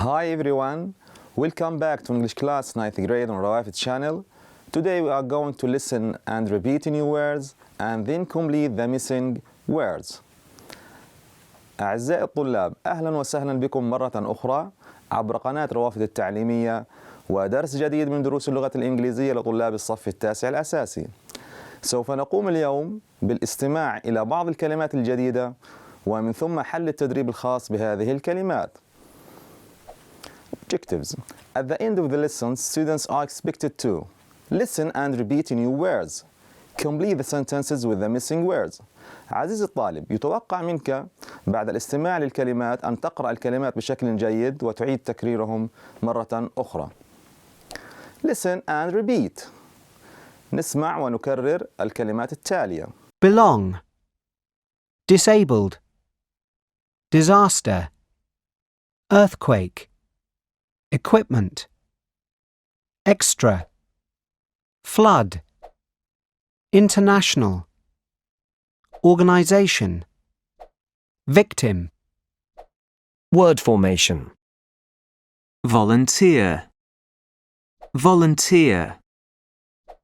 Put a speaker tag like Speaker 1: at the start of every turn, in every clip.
Speaker 1: Hi everyone, welcome back to English class 9th grade on Rawafid channel. Today we are going to listen and repeat new words and then complete the missing words. أعزائي الطلاب، أهلا وسهلا بكم مرة أخرى عبر قناة روافد التعليمية ودرس جديد من دروس اللغة الإنجليزية لطلاب الصف التاسع الأساسي. سوف نقوم اليوم بالاستماع إلى بعض الكلمات الجديدة ومن ثم حل التدريب الخاص بهذه الكلمات. Objectives. At the end of the lesson, students are expected to listen and repeat new words. Complete the sentences with the missing words. عزيزي الطالب، يتوقع منك بعد الاستماع للكلمات أن تقرأ الكلمات بشكل جيد وتعيد تكريرهم مرة أخرى. Listen and repeat. نسمع ونكرر الكلمات التالية.
Speaker 2: Belong, disabled, disaster, earthquake, equipment, extra, flood, international, organization, victim.
Speaker 3: Word formation. Volunteer, volunteer,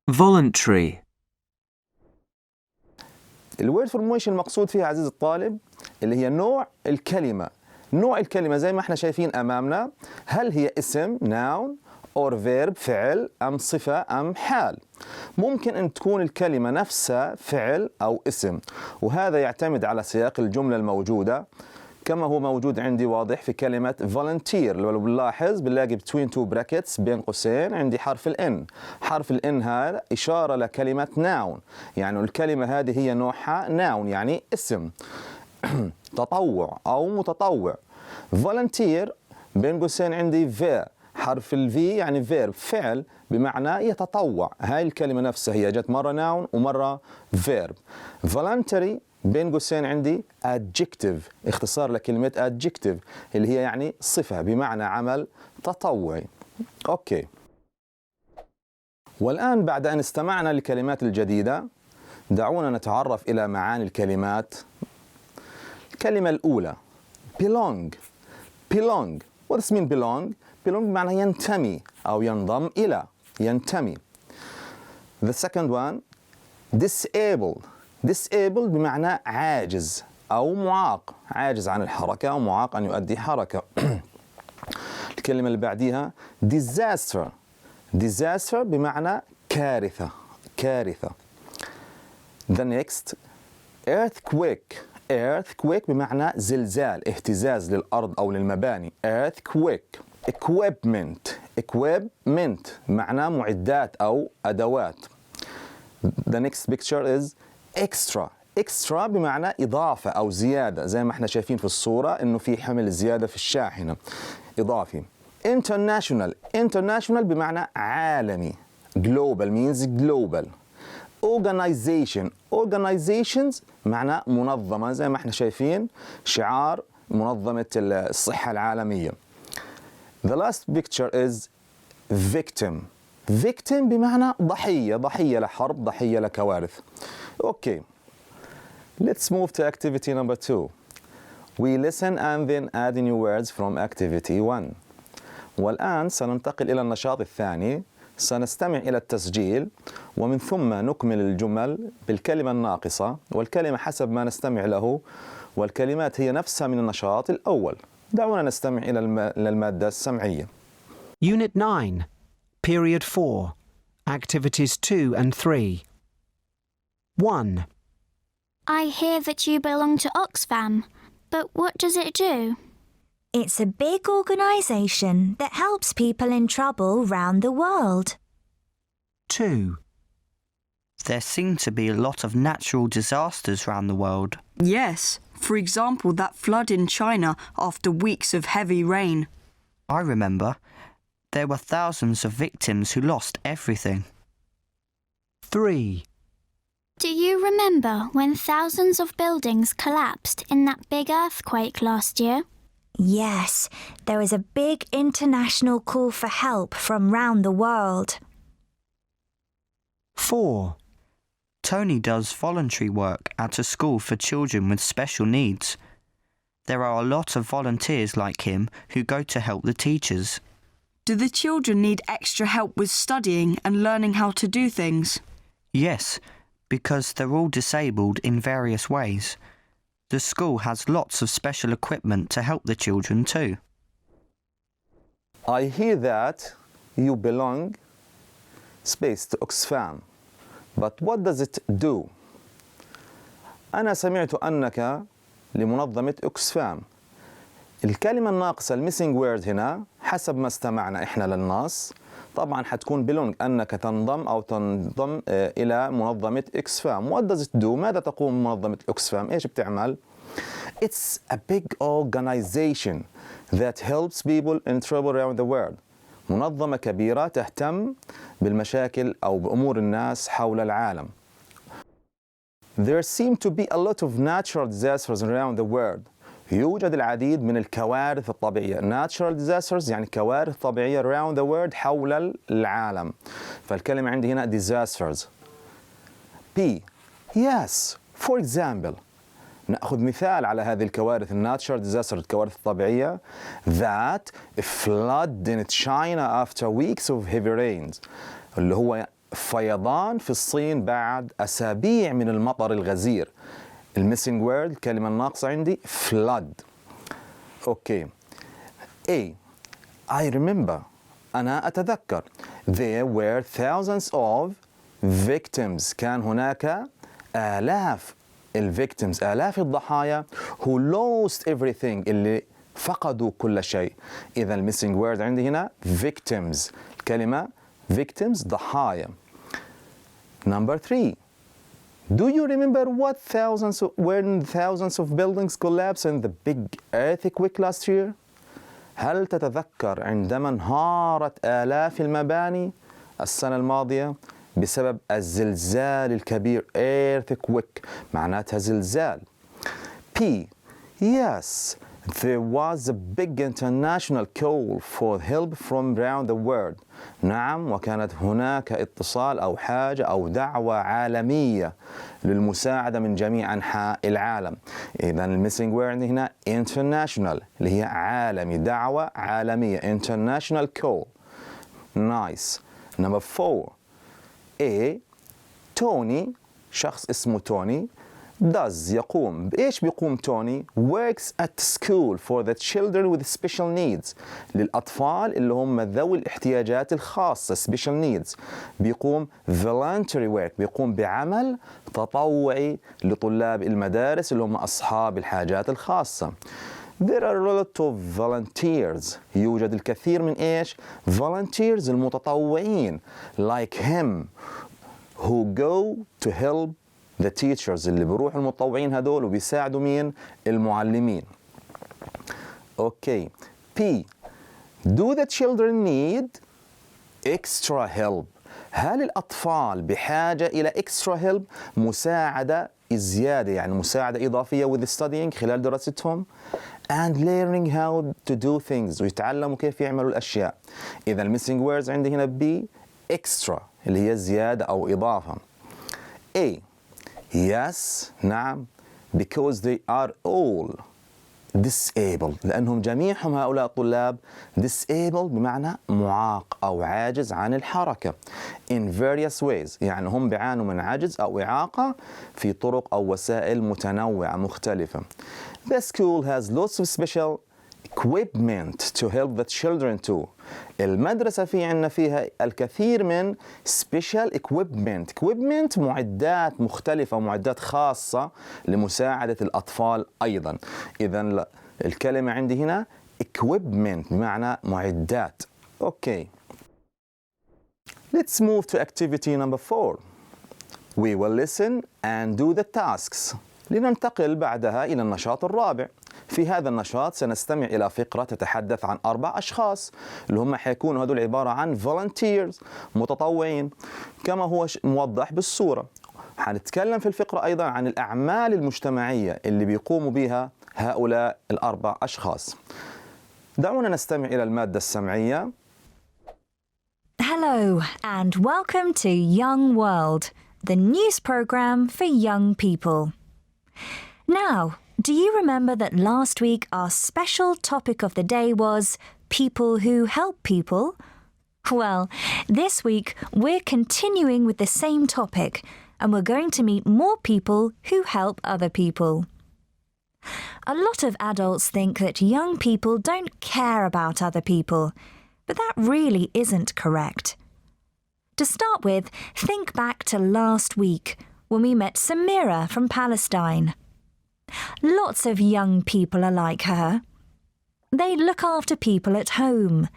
Speaker 3: voluntary.
Speaker 1: الوورد فورميشن المقصود فيها عزيزي الطالب اللي هي نوع الكلمة. نوع الكلمة زي ما احنا شايفين أمامنا، هل هي اسم noun or verb فعل أم صفة أم حال. ممكن أن تكون الكلمة نفسها فعل أو اسم، وهذا يعتمد على سياق الجملة الموجودة كما هو موجود عندي واضح في كلمة volunteer. لو بنلاحظ بنلاقي between two brackets بين قوسين عندي حرف الN. حرف الN هذا إشارة لكلمة noun، يعني الكلمة هذه هي نوعها noun يعني اسم. تطوع أو متطوع. volunteer بين قوسين عندي v، حرف V يعني verb فعل بمعنى يتطوع. هاي الكلمة نفسها هي جت مرة noun ومرة verb. voluntary بين قوسين عندي adjective، اختصار لكلمة adjective اللي هي يعني صفة بمعنى عمل تطوعي. أوكي. والآن بعد أن استمعنا للكلمات الجديدة دعونا نتعرف إلى معاني الكلمات. الكلمة الأولى belong. belong. What does mean belong? belong بمعنى ينتمي أو ينضم إلى، ينتمي. The second one disabled. disabled بمعنى عاجز أو معاق، عاجز عن الحركة أو معاق أن يؤدي حركة. الكلمة اللي بعديها disaster. disaster بمعنى كارثة، كارثة. The next earthquake. earthquake بمعنى زلزال، اهتزاز للأرض أو للمباني. earthquake. equipment. equipment معناه معدات أو أدوات. The next picture is extra. extra بمعنى إضافة أو زيادة، زي ما احنا شايفين في الصورة إنه في حمل زيادة في الشاحنة، إضافي. international. international بمعنى عالمي. global means global. organization. organizations معنى منظمة، زي ما احنا شايفين شعار منظمة الصحة العالمية. The last picture is victim. victim بمعنى ضحية، ضحية لحرب، ضحية لكوارث. Okay. Let's move to activity number 2. We listen and then add new words from activity 1. والآن سننتقل إلى النشاط الثاني. سنستمع إلى التسجيل ومن ثم نكمل الجمل بالكلمة الناقصة والكلمة حسب ما نستمع له، والكلمات هي نفسها من النشاط الأول. دعونا نستمع إلى المادة السمعية.
Speaker 2: Unit 9, Period 4, Activities 2 and 3. 1.
Speaker 4: I hear that you belong to Oxfam, but what does it do?
Speaker 5: It's a big organisation that helps people in trouble round the world.
Speaker 2: 2.
Speaker 6: There seem to be a lot of natural disasters around the world.
Speaker 7: Yes, for example, that flood in China after weeks of heavy rain.
Speaker 6: I remember there were thousands of victims who lost everything.
Speaker 2: 3.
Speaker 4: Do you remember when thousands of buildings collapsed in that big earthquake last year?
Speaker 5: Yes, there was a big international call for help from round the world.
Speaker 2: 4.
Speaker 6: Tony does voluntary work at a school for children with special needs. There are a lot of volunteers like him who go to help the teachers.
Speaker 7: Do the children need extra help with studying and learning how to do things?
Speaker 6: Yes, because they're all disabled in various ways. The school has lots of special equipment to help the children too.
Speaker 1: I hear that you belong space to Oxfam. But what does it do? أنا سمعت أنك لمنظمة أكسفام. الكلمة الناقصة الميسنج وورد هنا حسب ما استمعنا إحنا للنص طبعا حتكون belong أنك تنضم إلى منظمة أكسفام. What does it do? ماذا تقوم منظمة أكسفام؟ إيش بتعمل؟ It's a big organization that helps people in trouble around the world. منظمة كبيرة تهتم بالمشاكل أو بأمور الناس حول العالم. There seem to be a lot of natural disasters around the world. يوجد العديد من الكوارث الطبيعية. Natural disasters يعني كوارث طبيعية around the world حول العالم. فالكلمة عندي هنا disasters. P. Yes. For example. نأخذ مثال على هذه الكوارث natural disasters الكوارث الطبيعية that flood in China after weeks of heavy rains اللي هو فيضان في الصين بعد أسابيع من المطر الغزير. الميسنج وورد الكلمة الناقصة عندي flood. أوكي. A. I remember. أنا أتذكر. There were thousands of victims. كان هناك آلاف الفيكتيمز آلاف الضحايا who lost everything اللي فقدوا كل شيء. إذا الميسنج وورد عندي هنا victims. الكلمة victims ضحايا. Number 3. Do you remember when thousands of buildings collapsed in the big earthquake last year? هل تتذكر عندما انهارت آلاف المباني السنة الماضية بسبب الزلزال الكبير earthquake معناتها زلزال. P. Yes, there was a big international call for help from around the world. نعم وكانت هناك اتصال أو حاجة أو دعوة عالمية للمساعدة من جميع أنحاء العالم. إذا الميسنج وورد هنا international اللي هي عالمي دعوة عالمية international call. Nice. Number 4. A. توني شخص اسمه توني does يقوم بإيش بيقوم توني works at school for the children with special needs للأطفال اللي هم ذوي الاحتياجات الخاصة special needs. بيقوم voluntary work بيقوم بعمل تطوعي لطلاب المدارس اللي هم أصحاب الحاجات الخاصة. There are a lot of volunteers. يوجد الكثير من إيش؟ volunteers المتطوعين like him who go to help the teachers اللي بيروحوا المتطوعين هذول وبيساعدوا مين؟ المعلمين. Okay. P. Do the children need extra help? هل الأطفال بحاجة إلى extra help؟ مساعدة زيادة يعني مساعدة إضافية with studying خلال دراستهم and learning how to do things ويتعلموا كيف يعملوا الأشياء. إذا الميسنج ووردز عندي هنا B extra اللي هي زيادة أو إضافة. A. Yes نعم because they are all disabled لأنهم جميعهم هؤلاء الطلاب disabled بمعنى معاق أو عاجز عن الحركة in various ways يعني هم بيعانوا من عجز أو إعاقة في طرق أو وسائل متنوعة مختلفة. The school has lots of special equipment to help the children too. المدرسة في عنا فيها الكثير من special equipment معدات مختلفة معدات خاصة لمساعدة الأطفال أيضا. إذا الكلمة عندي هنا equipment بمعنى معدات. Okay. Let's move to activity number 4. We will listen and do the tasks. لننتقل بعدها إلى النشاط الرابع. في هذا النشاط سنستمع إلى فقرة تتحدث عن 4 أشخاص اللي هم حيكونوا هذول عبارة عن volunteers متطوعين كما هو موضح بالصورة. حنتكلم في الفقرة أيضا عن الأعمال المجتمعية اللي بيقوموا بها هؤلاء ال4 أشخاص. دعونا نستمع إلى المادة السمعية.
Speaker 5: Hello and welcome to Young World, the news program for young people. Now, Do you remember that last week our special topic of the day was people who help people? Well, this week we're continuing with the same topic and we're going to meet more people who help other people. A lot of adults think that young people don't care about other people, but that really isn't correct. To start with, think back to last week when we met Samira from Palestine. Lots of young people are like her. They look after people at home.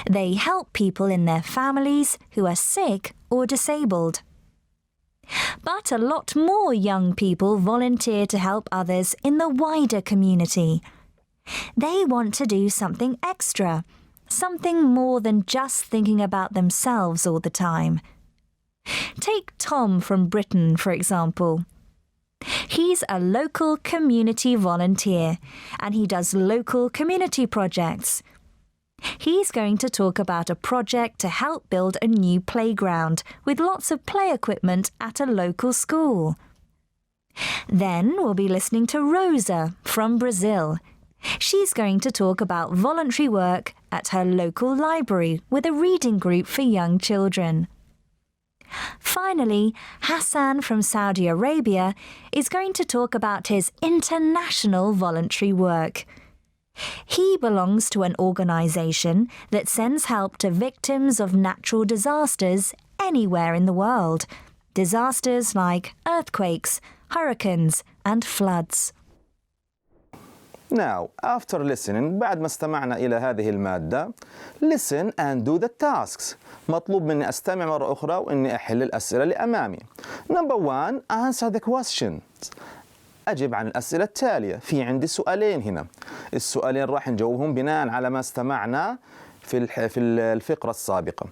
Speaker 5: They help people in their families who are sick or disabled. But a lot more young people volunteer to help others in the wider community. They want to do something extra, something more than just thinking about themselves all the time. Take Tom from Britain, for example. He's a local community volunteer and he does local community projects. He's going to talk about a project to help build a new playground with lots of play equipment at a local school. Then we'll be listening to Rosa from Brazil. She's going to talk about voluntary work at her local library with a reading group for young children. Finally, Hassan from Saudi Arabia is going to talk about his international voluntary work. He belongs to an organisation that sends help to victims of natural disasters anywhere in the world. Disasters like earthquakes, hurricanes and floods.
Speaker 1: Now, after listening, بعد ما استمعنا إلى هذه المادة, listen and do the tasks. مطلوب مني أستمع مرة أخرى وإني أحل الأسئلة اللي أمامي. Number 1, answer the questions. أجب عن الأسئلة التالية. في عندي سؤالين هنا. السؤالين راح نجاوبهم بناء على ما استمعنا في الفقرة السابقة.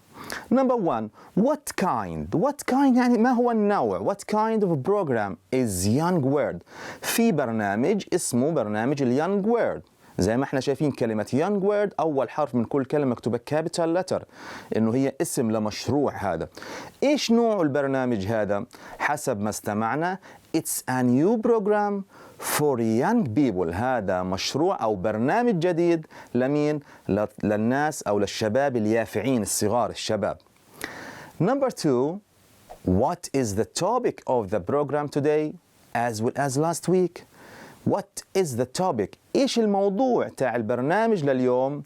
Speaker 1: Number 1, what kind يعني ما هو النوع? What kind of program is young word? في برنامج اسمه برنامج young word. زي ما احنا شايفين كلمة young word أول حرف من كل كلمة مكتوبة capital letter إنه هي اسم لمشروع هذا. إيش نوع البرنامج هذا؟ حسب ما استمعنا it's a new program for young people. هذا مشروع أو برنامج جديد لمين؟ للناس أو للشباب اليافعين الصغار الشباب. Number 2, what is the topic of the program today as well as last week? What is the topic? إيش الموضوع تاع البرنامج لليوم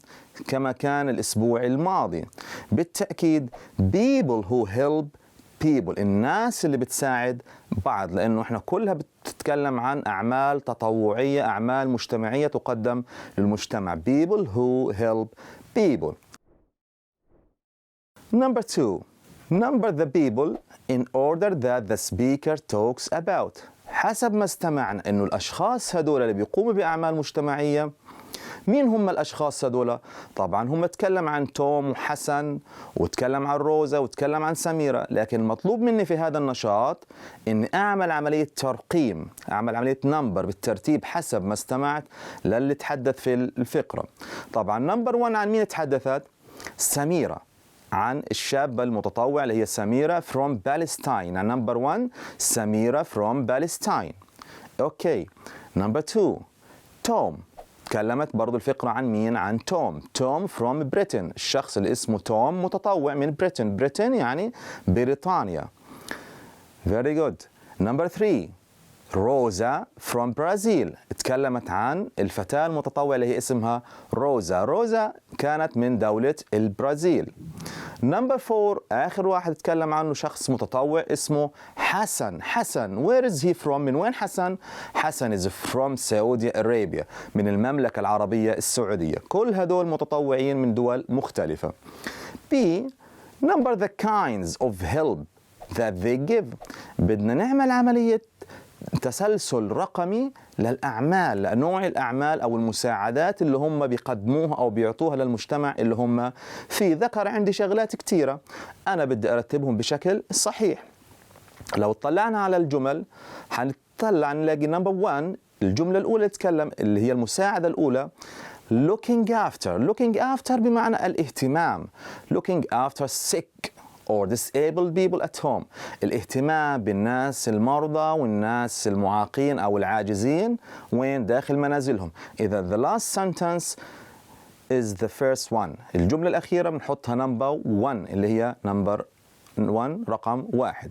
Speaker 1: كما كان الأسبوع الماضي؟ بالتأكيد people who help people. الناس اللي بتساعد بعض لأنه إحنا كلها بتتكلم عن أعمال تطوعية أعمال مجتمعية تقدم للمجتمع. People who help people. Number 2, number the people in order that the speaker talks about. حسب ما استمعنا إنه الأشخاص هذول اللي بيقوموا بأعمال مجتمعية مين هم الأشخاص هذول؟ طبعا هم تكلم عن توم وحسن وتكلم عن روزا وتكلم عن سميرة، لكن المطلوب مني في هذا النشاط إني أعمل عملية ترقيم، أعمل عملية نمبر بالترتيب حسب ما استمعت للي تحدث في الفقرة. طبعا نمبر 1 عن مين تحدثت؟ سميرة، عن الشابة المتطوع اللي هي سميرة from Palestine. نمبر 1 سميرة from Palestine. أوكي. نمبر 2 توم، تكلمت برضو الفقرة عن مين؟ عن توم. توم from Britain، الشخص اللي اسمه توم متطوع من بريتن. بريتن يعني بريطانيا. Very good. Number 3 روزا from Brazil، تكلمت عن الفتاة المتطوعة اللي هي اسمها روزا. روزا كانت من دولة البرازيل. Number 4 آخر واحد تكلم عنه شخص متطوع اسمه حسن. حسن where is he from؟ من وين حسن؟ حسن is from Saudi Arabia، من المملكة العربية السعودية. كل هدول متطوعين من دول مختلفة. B number the kinds of help that they give. بدنا نعمل عملية تسلسل رقمي للأعمال، لنوع الأعمال أو المساعدات اللي هم بيقدموها أو بيعطوها للمجتمع اللي هم فيه. ذكر عندي شغلات كتيرة أنا بدي أرتبهم بشكل صحيح. لو اطلعنا على الجمل حنطلع نلاقي نمبر 1 الجملة الأولى تتكلم اللي هي المساعدة الأولى looking after. looking after بمعنى الاهتمام. looking after sick or disabled people at home. الاهتمام بالناس المرضى والناس المعاقين أو العاجزين وين؟ داخل منازلهم. إذا the last sentence is the first one. الجملة الأخيرة بنحطها number 1 اللي هي number 1 رقم 1.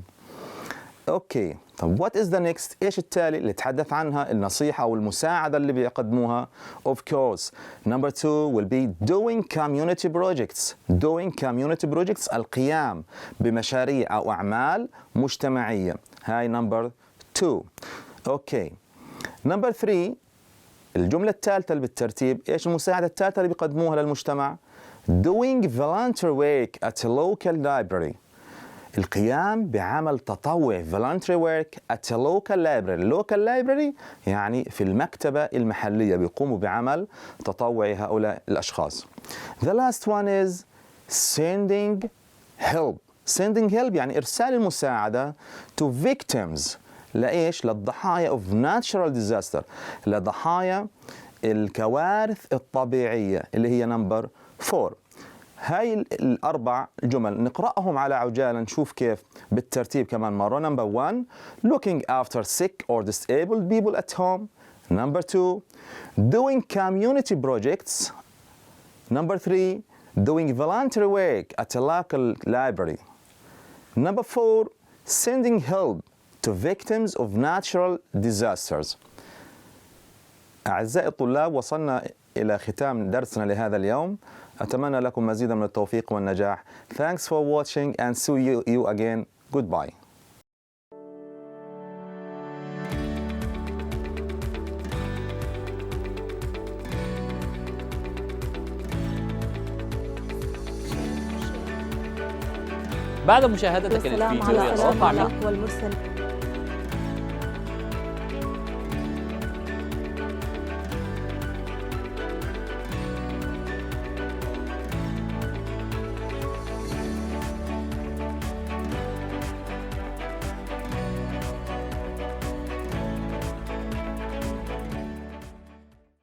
Speaker 1: اوكي، طب what is the next؟ ايش التالي اللي تحدث عنها النصيحة أو المساعدة اللي بيقدموها؟ Of course number 2 will be doing community projects. doing community projects القيام بمشاريع أو أعمال مجتمعية. هاي number 2. اوكي، number 3 الجملة الثالثة اللي بالترتيب، ايش المساعدة الثالثة اللي بيقدموها للمجتمع؟ doing volunteer work at a local library. القيام بعمل تطوعي voluntary work at a local library. local library يعني في المكتبة المحلية، بيقوموا بعمل تطوعي هؤلاء الأشخاص. The last one is sending help. sending help يعني إرسال المساعدة to victims. لإيش؟ للضحايا of natural disaster، لضحايا الكوارث الطبيعية اللي هي number 4. هاي الأربع جمل نقرأهم على عجالة نشوف كيف بالترتيب كمان مرة. number 1 looking after sick or disabled people at home. number 2 doing community projects. number 3 doing voluntary work at a local library. number 4 sending help to victims of natural disasters. أعزائي الطلاب، وصلنا إلى ختام درسنا لهذا اليوم. أتمنى لكم مزيدا من التوفيق والنجاح. Thanks for watching and see you again. Goodbye.
Speaker 8: بعد مشاهدتك للفيديو يتوقع
Speaker 9: والمرسل